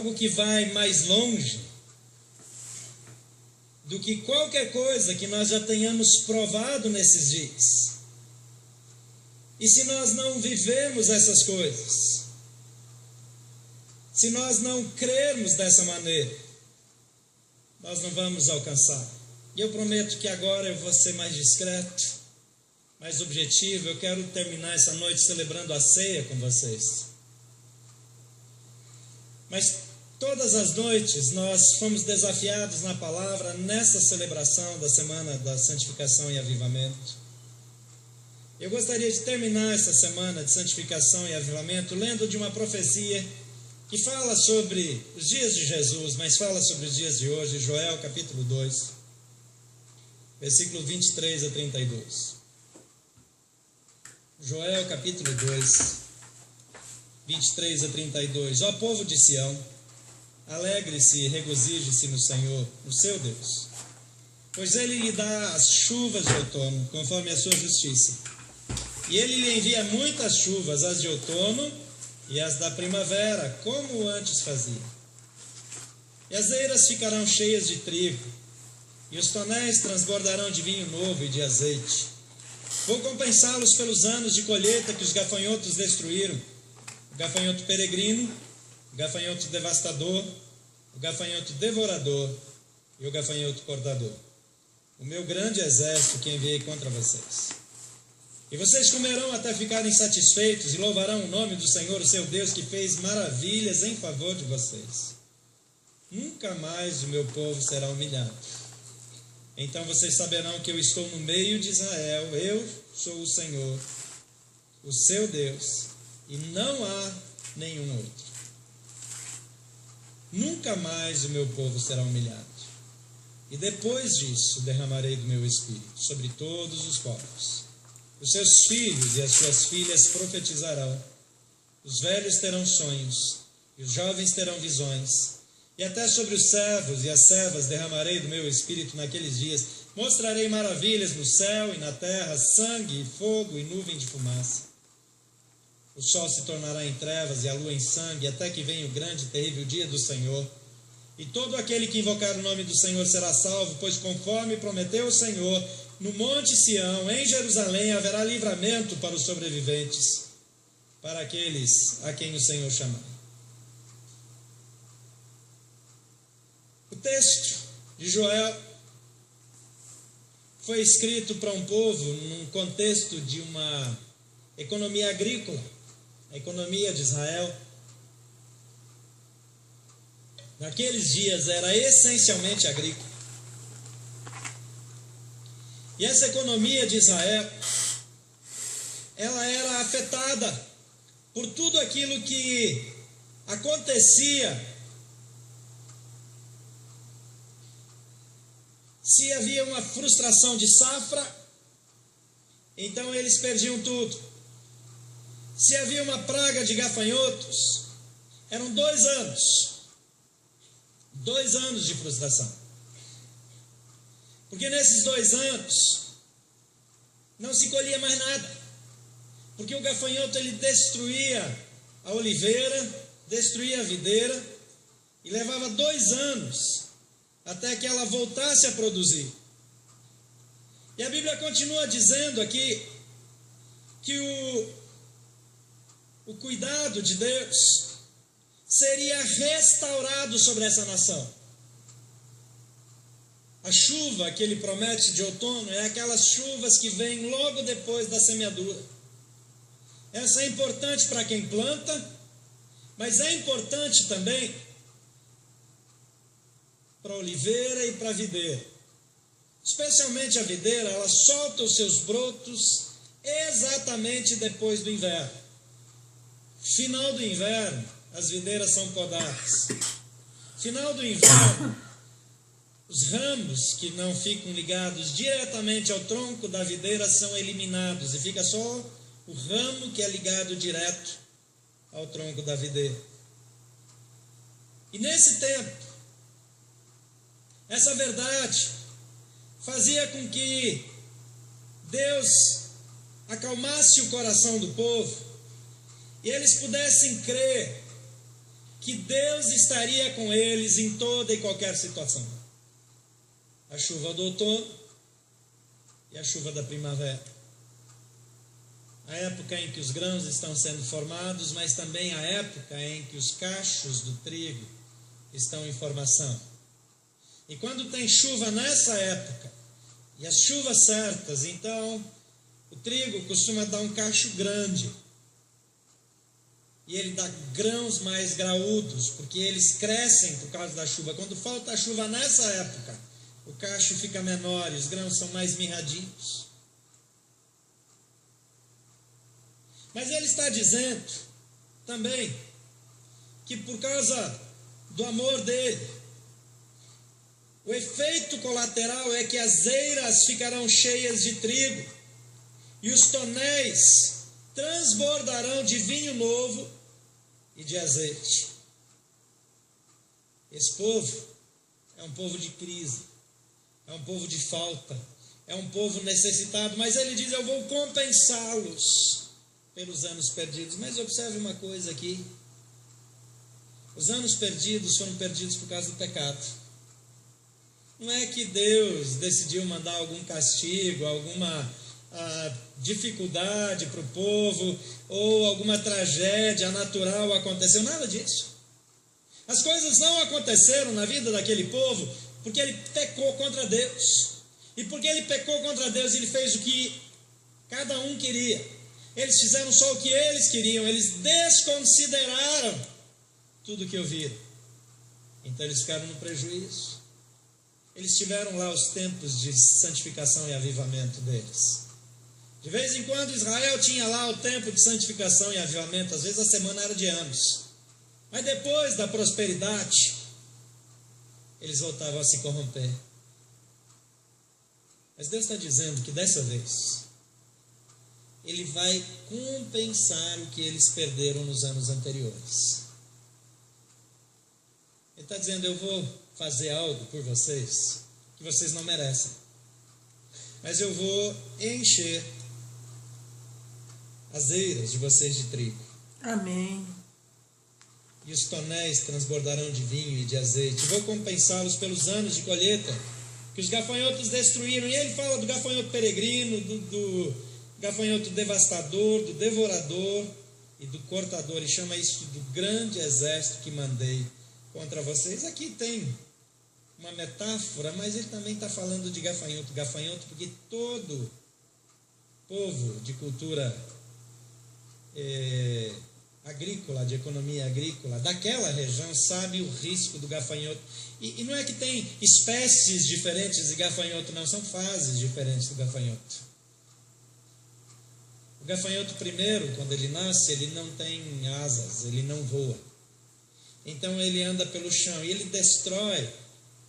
algo que vai mais longe do que qualquer coisa que nós já tenhamos provado nesses dias. E se nós não vivemos essas coisas, se nós não crermos dessa maneira, nós não vamos alcançar. E eu prometo que agora eu vou ser mais discreto, mais objetivo. Eu quero terminar essa noite celebrando a ceia com vocês. Mas todas as noites nós fomos desafiados na palavra nessa celebração da Semana da Santificação e Avivamento. Eu gostaria de terminar essa Semana de Santificação e Avivamento lendo de uma profecia que fala sobre os dias de Jesus, mas fala sobre os dias de hoje, Joel capítulo 2, versículo 23 a 32. Joel capítulo 2, 23 a 32. Ó povo de Sião, alegre-se e regozije-se no Senhor, no seu Deus, pois Ele lhe dá as chuvas de outono, conforme a sua justiça. E Ele lhe envia muitas chuvas, as de outono e as da primavera, como antes fazia. E as eiras ficarão cheias de trigo, e os tonéis transbordarão de vinho novo e de azeite. Vou compensá-los pelos anos de colheita que os gafanhotos destruíram, o gafanhoto peregrino, o gafanhoto devastador, o gafanhoto devorador e o gafanhoto cortador, o meu grande exército que enviei contra vocês. E vocês comerão até ficarem satisfeitos e louvarão o nome do Senhor, o seu Deus, que fez maravilhas em favor de vocês. Nunca mais o meu povo será humilhado. Então vocês saberão que eu estou no meio de Israel, eu sou o Senhor, o seu Deus, e não há nenhum outro. Nunca mais o meu povo será humilhado. E depois disso derramarei do meu espírito sobre todos os povos. Os seus filhos e as suas filhas profetizarão, os velhos terão sonhos, e os jovens terão visões, e até sobre os servos e as servas derramarei do meu espírito naqueles dias. Mostrarei maravilhas no céu e na terra, sangue e fogo e nuvem de fumaça. O sol se tornará em trevas e a lua em sangue, até que venha o grande e terrível dia do Senhor. E todo aquele que invocar o nome do Senhor será salvo, pois conforme prometeu o Senhor, no monte Sião, em Jerusalém, haverá livramento para os sobreviventes, para aqueles a quem o Senhor chamar. O texto de Joel foi escrito para um povo num contexto de uma economia agrícola, a economia de Israel. Naqueles dias era essencialmente agrícola. E essa economia de Israel, ela era afetada por tudo aquilo que acontecia. Se havia uma frustração de safra, então eles perdiam tudo. Se havia uma praga de gafanhotos, eram 2 anos. 2 anos de frustração. Porque nesses 2 anos não se colhia mais nada. Porque o gafanhoto ele destruía a oliveira, destruía a videira e levava 2 anos até que ela voltasse a produzir. E a Bíblia continua dizendo aqui que o cuidado de Deus seria restaurado sobre essa nação. A chuva que ele promete de outono é aquelas chuvas que vêm logo depois da semeadura. Essa é importante para quem planta, mas é importante também para a oliveira e para a videira. Especialmente a videira, ela solta os seus brotos exatamente depois do inverno. Final do inverno, as videiras são podadas. Final do inverno, os ramos que não ficam ligados diretamente ao tronco da videira são eliminados e fica só o ramo que é ligado direto ao tronco da videira. E nesse tempo, essa verdade fazia com que Deus acalmasse o coração do povo e eles pudessem crer que Deus estaria com eles em toda e qualquer situação. A chuva do outono e a chuva da primavera. A época em que os grãos estão sendo formados, mas também a época em que os cachos do trigo estão em formação. E quando tem chuva nessa época, e as chuvas certas, então o trigo costuma dar um cacho grande. E ele dá grãos mais graúdos, porque eles crescem por causa da chuva. Quando falta a chuva nessa época, o cacho fica menor e os grãos são mais mirradinhos. Mas ele está dizendo também que por causa do amor dele, o efeito colateral é que as eiras ficarão cheias de trigo e os tonéis transbordarão de vinho novo e de azeite. Esse povo é um povo de crise, é um povo de falta, é um povo necessitado, mas ele diz: eu vou compensá-los pelos anos perdidos. Mas observe uma coisa aqui: os anos perdidos foram perdidos por causa do pecado. Não é que Deus decidiu mandar algum castigo, alguma dificuldade para o povo, ou alguma tragédia natural aconteceu, nada disso. As coisas não aconteceram na vida daquele povo porque ele pecou contra Deus. E porque ele pecou contra Deus, ele fez o que cada um queria. Eles fizeram só o que eles queriam, eles desconsideraram tudo o que ouviram. Então eles ficaram no prejuízo. Eles tiveram lá os tempos de santificação e avivamento deles. De vez em quando Israel tinha lá o tempo de santificação e avivamento, às vezes a semana era de anos. Mas depois da prosperidade, eles voltavam a se corromper. Mas Deus está dizendo que dessa vez, Ele vai compensar o que eles perderam nos anos anteriores. Ele está dizendo: eu vou fazer algo por vocês que vocês não merecem, mas eu vou encher as eiras de vocês de trigo. Amém. E os tonéis transbordarão de vinho e de azeite. Vou compensá-los pelos anos de colheita que os gafanhotos destruíram. E ele fala do gafanhoto peregrino, do gafanhoto devastador, do devorador e do cortador. E chama isso do grande exército que mandei contra vocês. Aqui tem uma metáfora, mas ele também está falando de gafanhoto. Gafanhoto porque todo povo de cultura agrícola, de economia agrícola, daquela região, sabe o risco do gafanhoto. E não é que tem espécies diferentes de gafanhoto, não, são fases diferentes do gafanhoto. O gafanhoto primeiro, quando ele nasce, ele não tem asas, ele não voa. Então ele anda pelo chão e ele destrói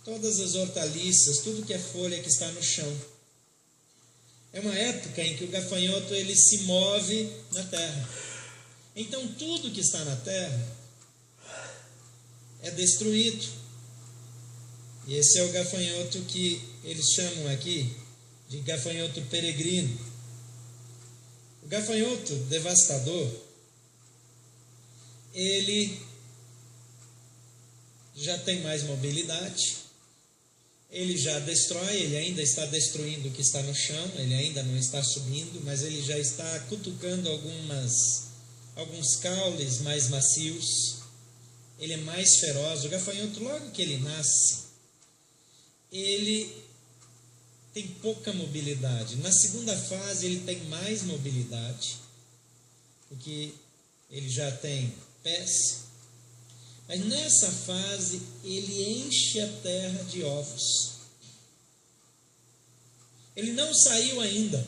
todas as hortaliças, tudo que é folha que está no chão. É uma época em que o gafanhoto ele se move na terra. Então tudo que está na terra é destruído. E esse é o gafanhoto que eles chamam aqui de gafanhoto peregrino. O gafanhoto devastador, ele já tem mais mobilidade, ele já destrói, ele ainda está destruindo o que está no chão, ele ainda não está subindo, mas ele já está cutucando alguns caules mais macios, ele é mais feroz. O gafanhoto, logo que ele nasce, ele tem pouca mobilidade. Na segunda fase ele tem mais mobilidade, porque ele já tem pés. Mas nessa fase ele enche a terra de ovos. Ele não saiu ainda,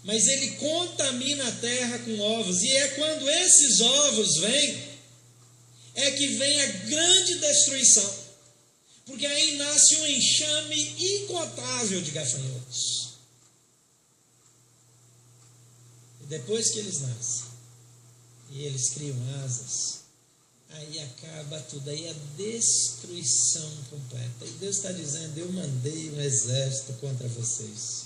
mas ele contamina a terra com ovos. E é quando esses ovos vêm, é que vem a grande destruição. Porque aí nasce um enxame incontável de gafanhotos. E depois que eles nascem, e eles criam asas, aí acaba tudo, aí a destruição completa. E Deus está dizendo: eu mandei um exército contra vocês.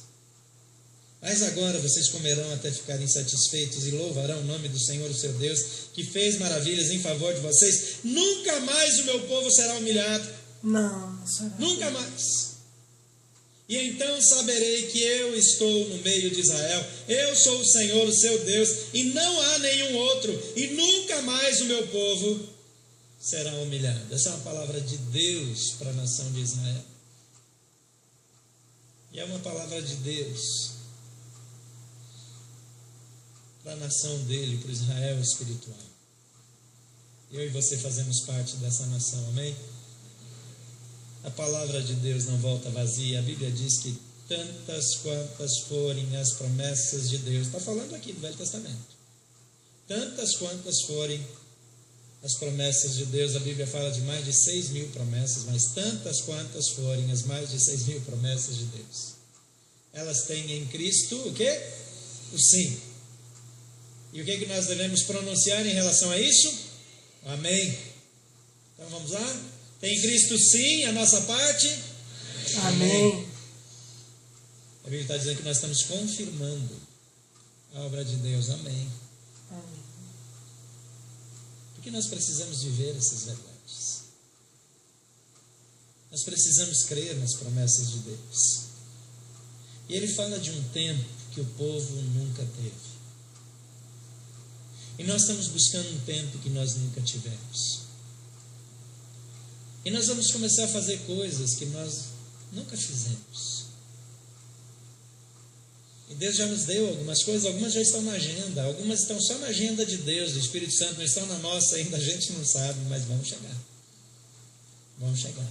Mas agora vocês comerão até ficarem satisfeitos e louvarão o nome do Senhor, o seu Deus, que fez maravilhas em favor de vocês. Nunca mais o meu povo será humilhado. Não será. Nunca mais. E então saberei que eu estou no meio de Israel. Eu sou o Senhor, o seu Deus, e não há nenhum outro. E nunca mais o meu povo será humilhado. Essa é uma palavra de Deus para a nação de Israel. E é uma palavra de Deus para a nação dele, para o Israel espiritual. Eu e você fazemos parte dessa nação, amém? A palavra de Deus não volta vazia. A Bíblia diz que tantas quantas forem as promessas de Deus, está falando aqui do Velho Testamento, tantas quantas forem as promessas de Deus, a Bíblia fala de mais de 6.000 promessas, mas tantas quantas forem as mais de 6.000 promessas de Deus, elas têm em Cristo o quê? O sim. E o que nós devemos pronunciar em relação a isso? Amém. Então vamos lá? Tem em Cristo sim, a nossa parte? Amém. A Bíblia está dizendo que nós estamos confirmando a obra de Deus. Amém. Amém. Porque nós precisamos viver essas verdades. Nós precisamos crer nas promessas de Deus. E ele fala de um tempo que o povo nunca teve. E nós estamos buscando um tempo que nós nunca tivemos. E nós vamos começar a fazer coisas que nós nunca fizemos. E Deus já nos deu algumas coisas, algumas já estão na agenda, algumas estão só na agenda de Deus, do Espírito Santo, não estão na nossa ainda, a gente não sabe, mas vamos chegar. Vamos chegar.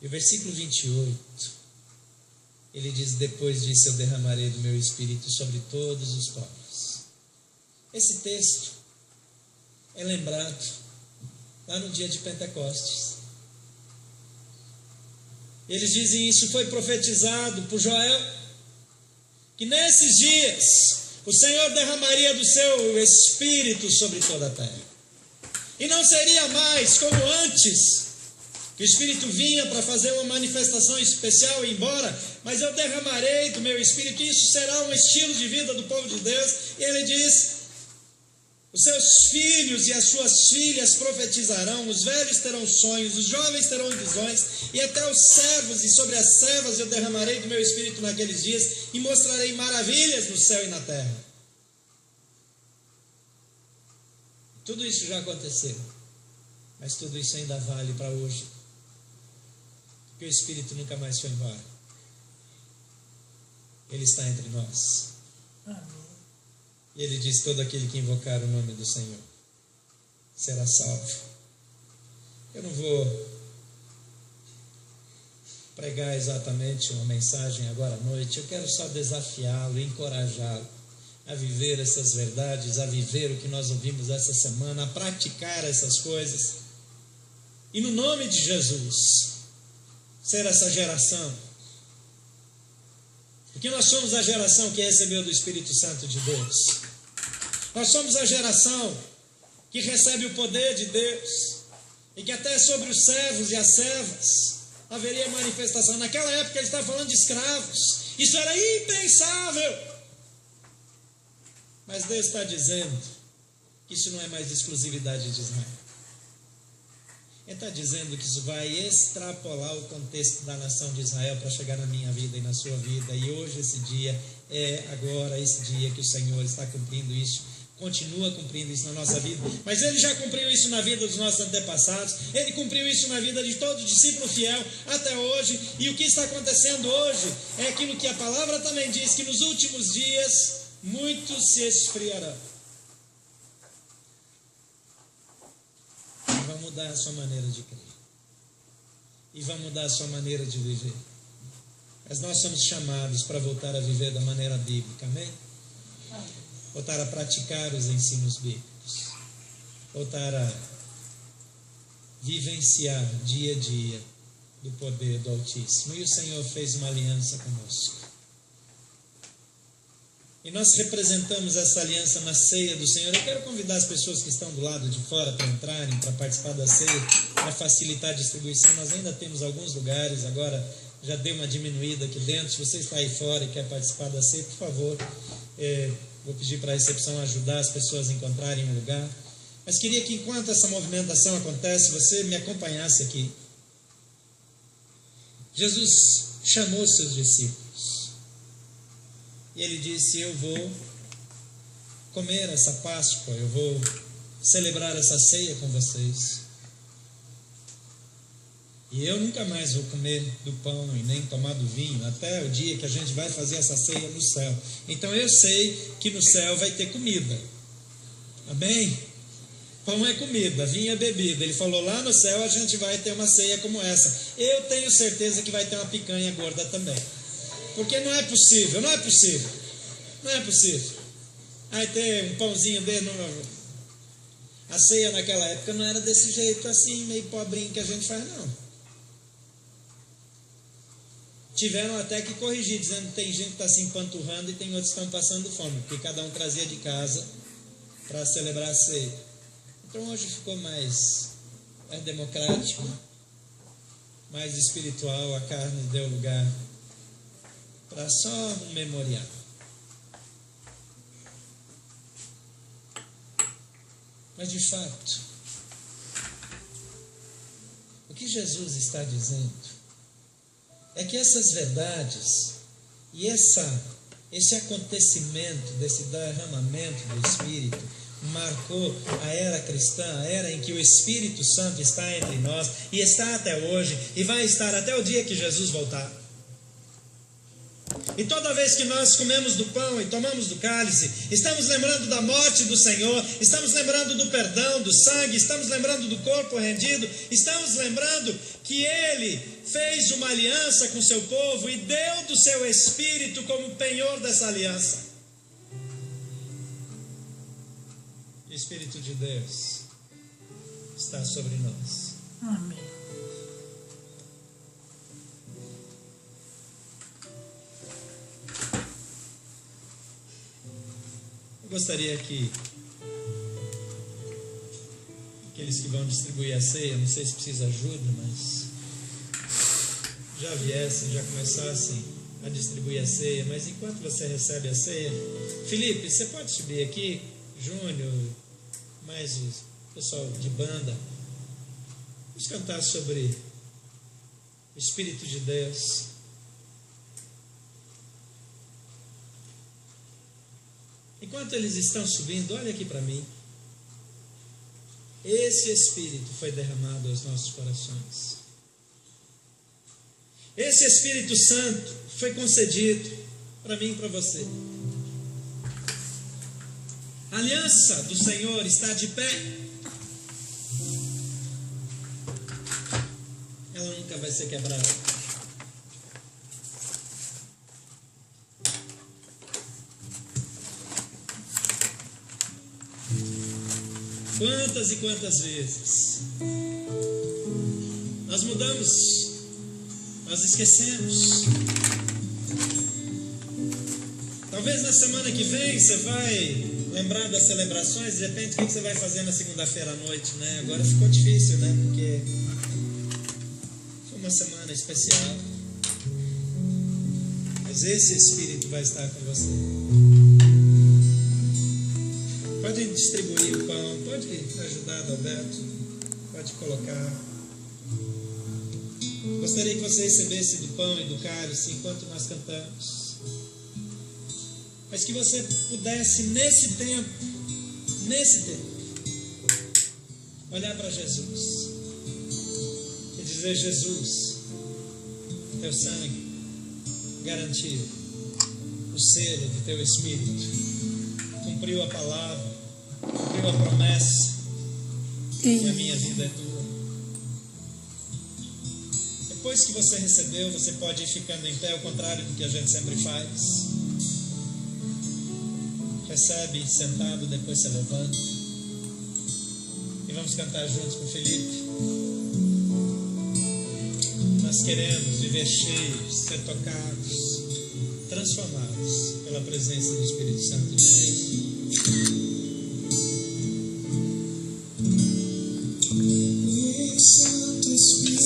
E o versículo 28, ele diz: depois disso eu derramarei do meu Espírito sobre todos os povos. Esse texto é lembrado lá no dia de Pentecostes. Eles dizem: isso foi profetizado por Joel, que nesses dias o Senhor derramaria do seu Espírito sobre toda a terra. E não seria mais como antes, que o Espírito vinha para fazer uma manifestação especial e ir embora, mas eu derramarei do meu Espírito. Isso será um estilo de vida do povo de Deus. E ele diz: os seus filhos e as suas filhas profetizarão, os velhos terão sonhos, os jovens terão visões, e até os servos e sobre as servas eu derramarei do meu Espírito naqueles dias, e mostrarei maravilhas no céu e na terra. Tudo isso já aconteceu, mas tudo isso ainda vale para hoje, porque o Espírito nunca mais foi embora. Ele está entre nós. Amém. E ele diz: todo aquele que invocar o nome do Senhor será salvo. Eu não vou pregar exatamente uma mensagem agora à noite. Eu quero só desafiá-lo, encorajá-lo a viver essas verdades, a viver o que nós ouvimos essa semana, a praticar essas coisas. E no nome de Jesus, ser essa geração. Porque nós somos a geração que recebeu do Espírito Santo de Deus. Nós somos a geração que recebe o poder de Deus. E que até sobre os servos e as servas haveria manifestação. Naquela época ele estava falando de escravos. Isso era impensável. Mas Deus está dizendo que isso não é mais exclusividade de Israel. Ele está dizendo que isso vai extrapolar o contexto da nação de Israel para chegar na minha vida e na sua vida. E hoje esse dia é agora esse dia que o Senhor está cumprindo isso. Continua cumprindo isso na nossa vida. Mas Ele já cumpriu isso na vida dos nossos antepassados. Ele cumpriu isso na vida de todo discípulo fiel até hoje. E o que está acontecendo hoje é aquilo que a palavra também diz, que nos últimos dias muitos se esfriarão. Vai mudar a sua maneira de crer. E vai mudar a sua maneira de viver. Mas nós somos chamados para voltar a viver da maneira bíblica, amém? Voltar a praticar os ensinos bíblicos. Voltar a vivenciar dia a dia do poder do Altíssimo. E o Senhor fez uma aliança conosco. E nós representamos essa aliança na ceia do Senhor. Eu quero convidar as pessoas que estão do lado de fora para entrarem, para participar da ceia, para facilitar a distribuição. Nós ainda temos alguns lugares agora já deu uma diminuída aqui dentro. Se você está aí fora e quer participar da ceia, por favor, vou pedir para a recepção ajudar as pessoas a encontrarem um lugar. Mas queria que enquanto essa movimentação acontece, você me acompanhasse aqui. Jesus chamou seus discípulos e ele disse: eu vou comer essa Páscoa, eu vou celebrar essa ceia com vocês. E eu nunca mais vou comer do pão e nem tomar do vinho, até o dia que a gente vai fazer essa ceia no céu. Então eu sei que no céu vai ter comida. Amém? Pão é comida, vinho é bebida. Ele falou, lá no céu a gente vai ter uma ceia como essa. Eu tenho certeza que vai ter uma picanha gorda também. Porque não é possível, não é possível. Não é possível. Vai ter um pãozinho dele. A ceia naquela época não era desse jeito assim, meio pobrinho que a gente faz, não. Tiveram até que corrigir, dizendo que tem gente que está se empanturrando e tem outros que estão passando fome, porque cada um trazia de casa para celebrar a ceia. Então hoje ficou mais democrático, mais espiritual, a carne deu lugar para só um memorial. Mas de fato, o que Jesus está dizendo é que essas verdades e esse acontecimento, desse derramamento do Espírito, marcou a era cristã, a era em que o Espírito Santo está entre nós e está até hoje e vai estar até o dia que Jesus voltar. E toda vez que nós comemos do pão e tomamos do cálice, estamos lembrando da morte do Senhor, estamos lembrando do perdão, do sangue, estamos lembrando do corpo rendido, estamos lembrando que Ele fez uma aliança com seu povo e deu do seu Espírito como penhor dessa aliança. O Espírito de Deus está sobre nós. Amém. Gostaria que aqueles que vão distribuir a ceia, não sei se precisa ajuda, mas já viessem, já começassem a distribuir a ceia. Mas enquanto você recebe a ceia, Felipe, você pode subir aqui, Júnior, mais o pessoal de banda, vamos cantar sobre o Espírito de Deus. Enquanto eles estão subindo, olha aqui para mim. Esse Espírito foi derramado aos nossos corações. Esse Espírito Santo foi concedido para mim e para você. A aliança do Senhor está de pé. Ela nunca vai ser quebrada. Quantas e quantas vezes nós mudamos, nós esquecemos. Talvez na semana que vem você vai lembrar das celebrações, de repente o que você vai fazer na segunda-feira à noite, né? Agora ficou difícil, né? Porque foi uma semana especial. Mas esse Espírito vai estar com você. Pode distribuir o pão, pode ajudar, Adalberto, pode colocar. Gostaria que você recebesse do pão e do cálice enquanto nós cantamos. Mas que você pudesse, nesse tempo, olhar para Jesus e dizer: Jesus, teu sangue garantiu o selo do teu Espírito, cumpriu a palavra, cumpriu a promessa, e a minha vida é tua. Depois que você recebeu, você pode ir ficando em pé, ao contrário do que a gente sempre faz. Recebe sentado, depois se levanta. E vamos cantar juntos com o Felipe. Nós queremos viver cheios, ser tocados, transformados pela presença do Espírito Santo de Deus. Santo Espírito,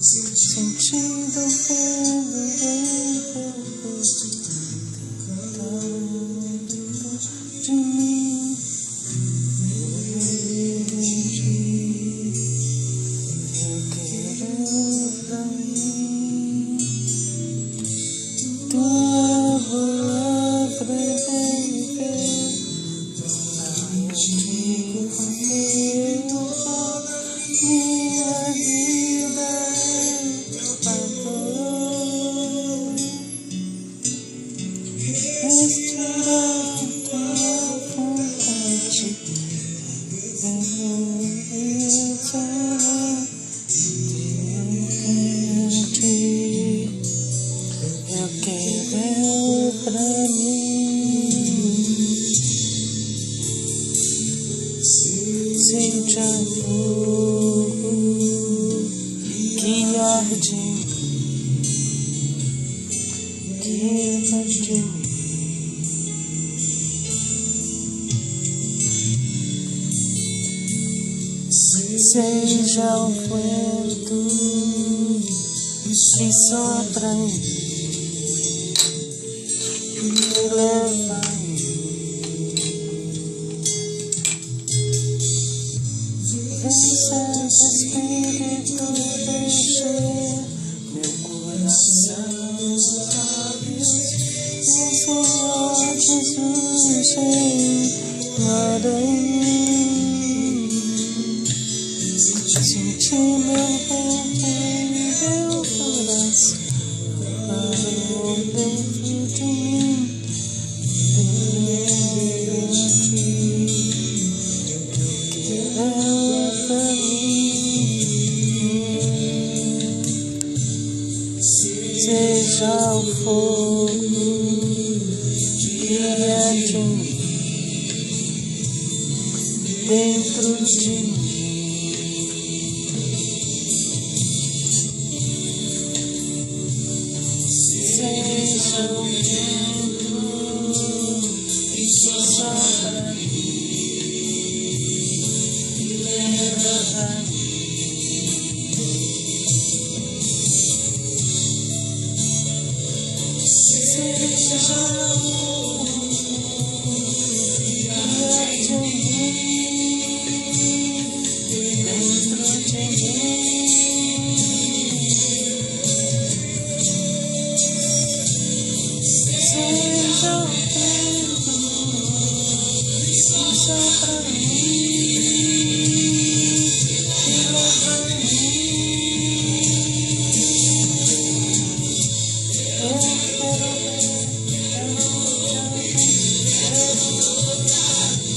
Sentindo vendo de mim, eu quero pra mim tua palavra viver. Eu digo eu vou, minha vida é favor. Respirar tua vontade, beleza, eu quero pra mim. Sente amor que arde em mim, que arde em mim. Seja o vento que sopra em mim, me leva em mim. Santo Espírito, deixa meu coração nos lábios, e Senhor Jesus entra em mim. Senti meu ventre e meu coração dentro de mim. Seja o fogo que arde em mim, dentro de mim. Seja o vento que sopra em mim, me leva a mim. Seja o que arde em mim, dentro de mim. Seja o vento que sopra em mim, que leva em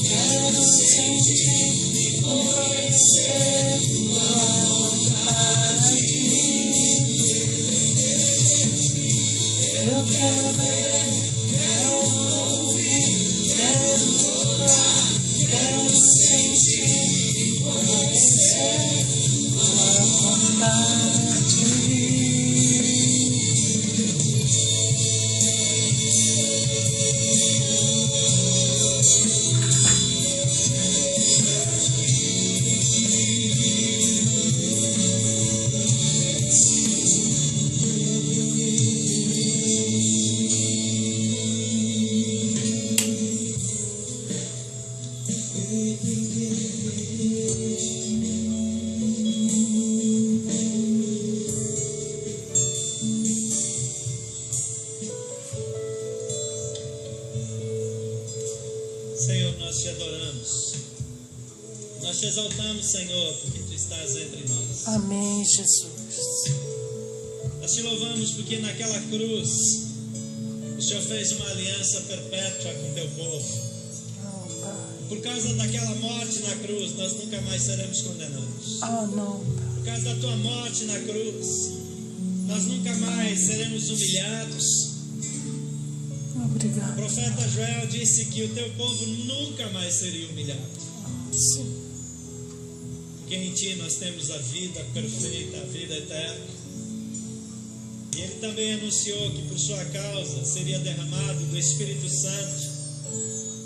quero sentir com você tua vontade. Eu quero ver, quero ouvir, quero tocar, quero sentir com você tua vontade. Senhor, nós te adoramos. Nós te exaltamos, Senhor, porque tu estás entre nós. Amém, Jesus. Nós te louvamos porque naquela cruz o Senhor fez uma aliança perpétua com teu povo. Oh, Pai. Por causa daquela morte na cruz, nós nunca mais seremos condenados. Oh, não, Pai. Por causa da tua morte na cruz, nós nunca mais seremos humilhados. O Obrigado. profeta Joel disse que o teu povo nunca mais seria humilhado. Sim. Porque em ti nós temos a vida perfeita, a vida eterna. E Ele também anunciou que por sua causa seria derramado do Espírito Santo,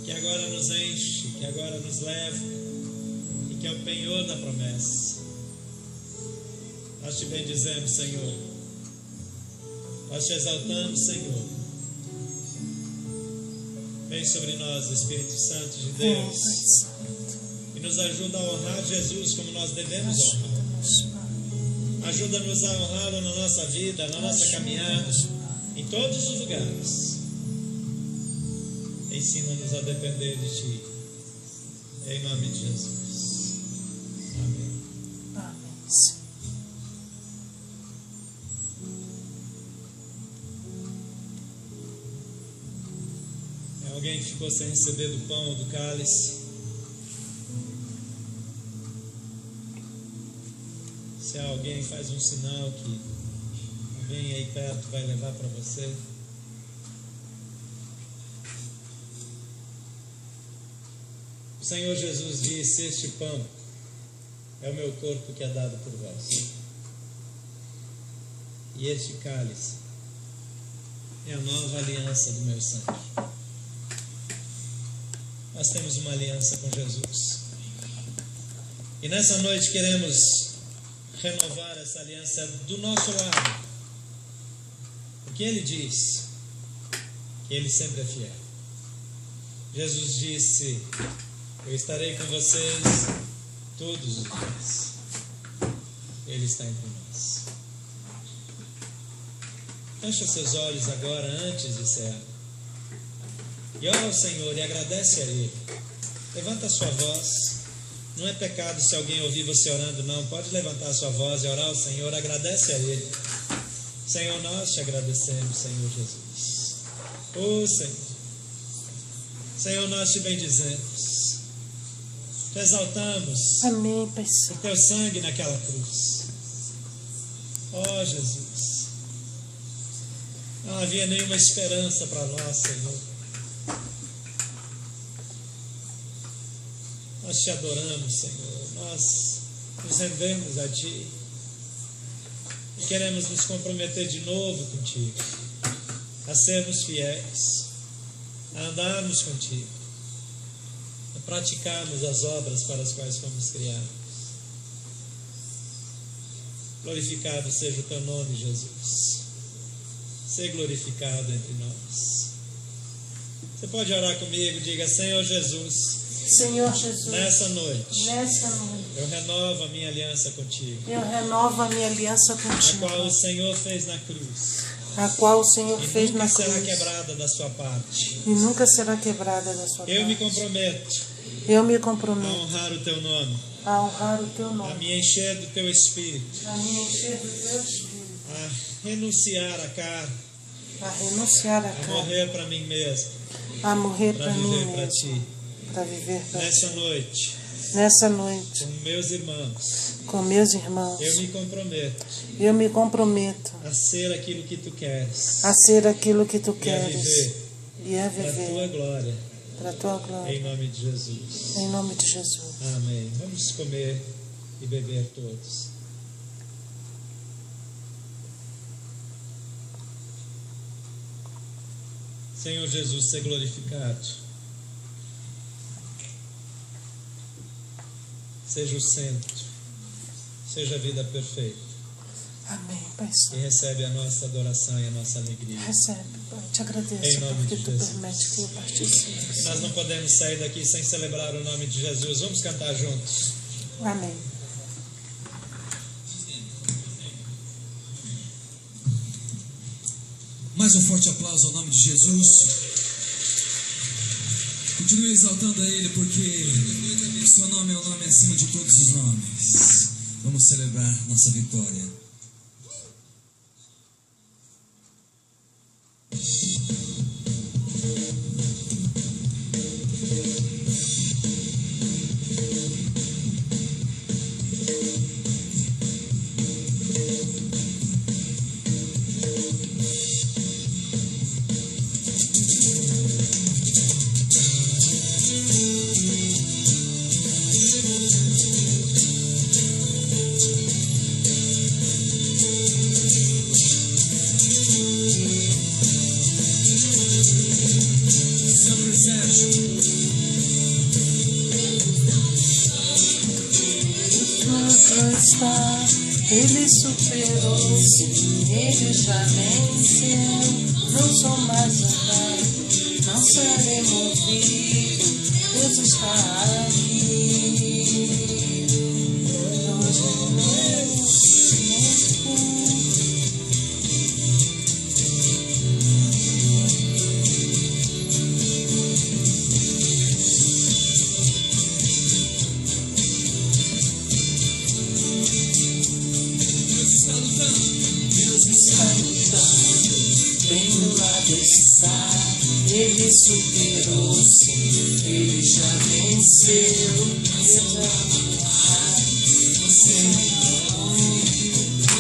que agora nos enche, que agora nos leva e que é o penhor da promessa. Nós te bendizemos, Senhor. Nós te exaltamos, Senhor. Vem sobre nós, Espírito Santo de Deus, e nos ajuda a honrar Jesus como nós devemos honrar. Ajuda-nos a honrá-lo na nossa vida, na nossa caminhada, em todos os lugares. Ensina-nos a depender de Ti. Em nome de Jesus. Amém. Amém. Alguém que ficou sem receber do pão ou do cálice? Se há alguém, faz um sinal que alguém aí perto vai levar para você. O Senhor Jesus disse: este pão é o meu corpo que é dado por vós. E este cálice é a nova aliança do meu sangue. Nós temos uma aliança com Jesus. E nessa noite queremos renovar essa aliança do nosso lado. Porque Ele diz que Ele sempre é fiel. Jesus disse: eu estarei com vocês todos os dias. Ele está entre nós. Feche seus olhos agora antes de cear. E ora ao Senhor e agradece a Ele. Levanta a sua voz. Não é pecado se alguém ouvir você orando, não. Pode levantar a sua voz e orar ao Senhor. Agradece a Ele. Senhor, nós te agradecemos, Senhor Jesus. Oh, Senhor. Senhor, nós te bendizemos. Te exaltamos. Amém, Pai O Santo. teu sangue naquela cruz. Oh, Jesus. Não havia nenhuma esperança para nós, Senhor. Nós te adoramos, Senhor. Nós nos rendemos a Ti. E queremos nos comprometer de novo contigo. A sermos fiéis. A andarmos contigo. A praticarmos as obras para as quais fomos criados. Glorificado seja o Teu nome, Jesus. Ser glorificado entre nós. Você pode orar comigo? Diga: Senhor Jesus, Senhor Jesus, nessa noite eu renovo a minha aliança contigo, eu renovo a minha aliança a contigo, qual o Senhor fez na cruz, a qual o Senhor e fez nunca na será cruz, quebrada da sua parte. e nunca será quebrada da sua Eu me parte. comprometo Eu me a comprometo honrar o Teu nome, a honrar o Teu a nome, me encher do Teu Espírito, a me encher do Teu Espírito, a renunciar à carne, a renunciar à a carne, morrer para mim mesmo, a morrer para para mim viver para mesmo, Ti. para viver para Nessa Ti. noite, Nessa noite, com meus irmãos, com meus irmãos, eu me comprometo a a ser aquilo que Tu queres ser aquilo que Tu e a queres viver e a para a Tua viver glória, para a Tua glória. em nome de Jesus. Em nome de Jesus. Amém. Vamos comer e beber todos. Senhor Jesus, ser glorificado. Seja o centro, seja a vida perfeita, Amém, Pai e Santo. recebe a nossa adoração e a nossa alegria. Recebe, Pai. Te Em agradeço nome porque de Tu Jesus. permite que eu participe. Nós não podemos sair daqui sem celebrar o nome de Jesus. Vamos cantar juntos. Amém. Mais um forte aplauso ao nome de Jesus. Continue exaltando a Ele, porque seu nome é o nome acima de todos os nomes. Vamos celebrar nossa vitória. está, ele superou, sim, ele já venceu. Não sou mais andado, não serei movido, Deus está aqui. Ele superou, sim, ele já venceu.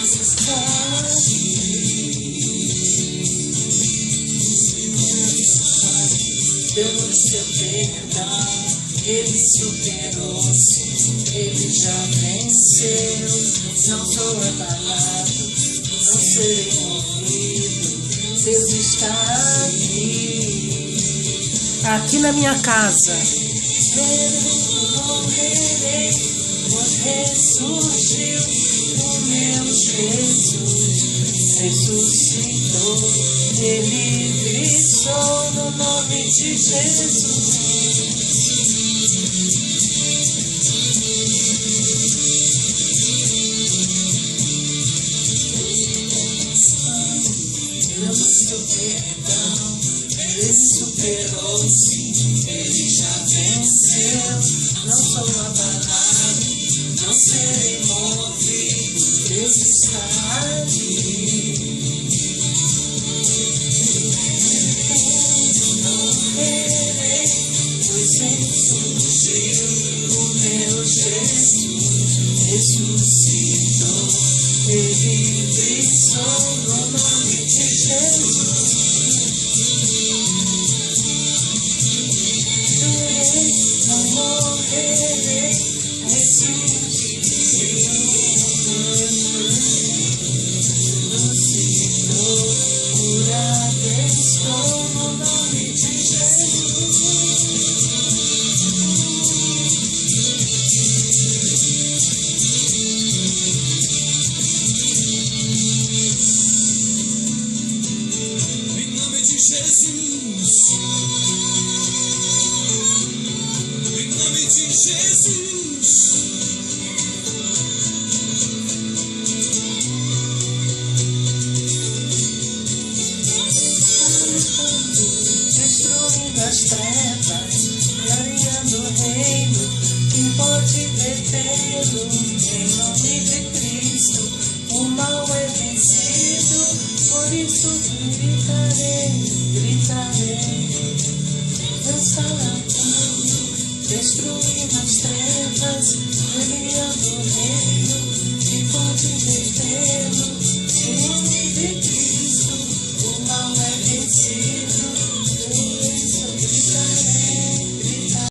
Você está aqui. Pelo seu perdão, ele superou, sim, ele já venceu. Não sou abalado, não serei movido, Deus está aqui. Aqui na minha casa. Morrerei, pois ressurgiu o meu Jesus. Ressuscitou, ele gritou no nome de Jesus. Pelo seu perdão, ele superou, sim, ele já venceu. Não sou abalado, não serei movido, Deus está aqui. Morrerei, pois ressurgiu o meu Jesus. Ressuscitou, ele gritou no nome de Jesus. Não morrerei, ressuscitou, curado estou no nome de Jesus. Em nome de Jesus. Em nome de Jesus. Destruindo as trevas, clareando o reino, quem pode detê-lo? Em nome de Cristo, o mal é vencido, por isso gritarei, gritarei. Deus está lutando, destruindo as trevas, clareando o reino, quem pode detê-lo?